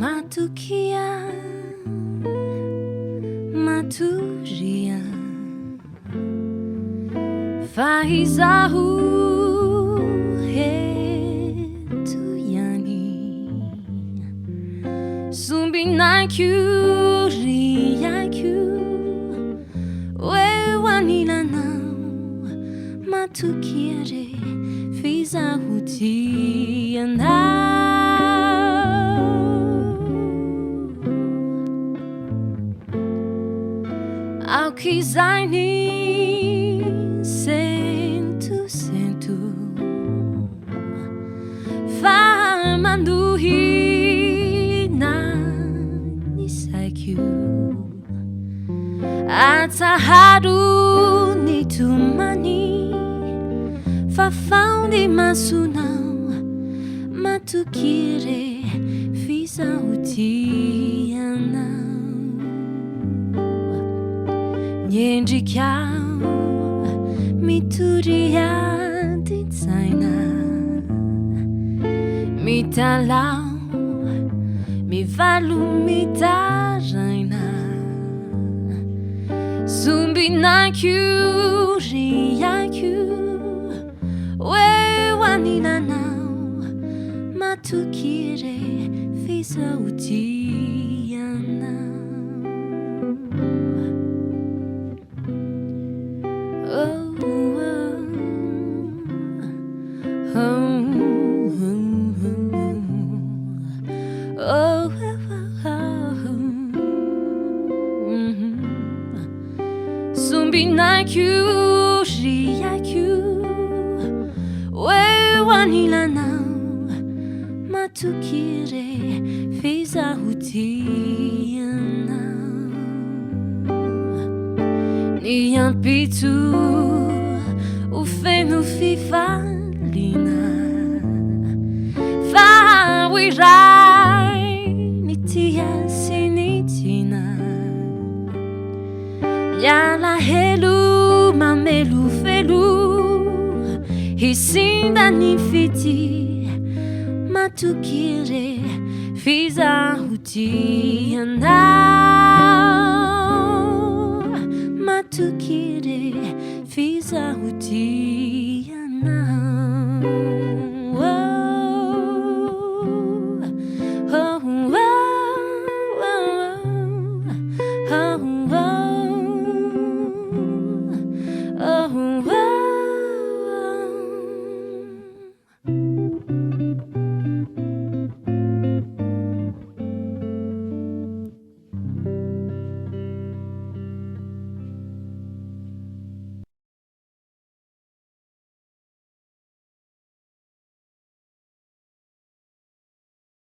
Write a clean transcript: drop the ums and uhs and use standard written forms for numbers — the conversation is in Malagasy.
Matukia, maturia, faizahu hetuyani, sumbinaku riyaku, wewanilana, matukiare, fizahu tiana. Ao kizaini sentu famanduhi na nisaiku ataharu nitumani fafaundi masunau matukire fisa utiana Nyenjikyao mituria ditsaina Mitalao mivalu mitaraina Sumbinaku riyaku wewaninanao Matukire fisa utiana Sumbinaku riyaku wewanilana matukire fiza hutiana Niampitu ufenu fifalina Fawirai nitia sinitina Yala helu mamelu felu Hisinda nifiti matukire fiza hutiana Matukire fiza hutiana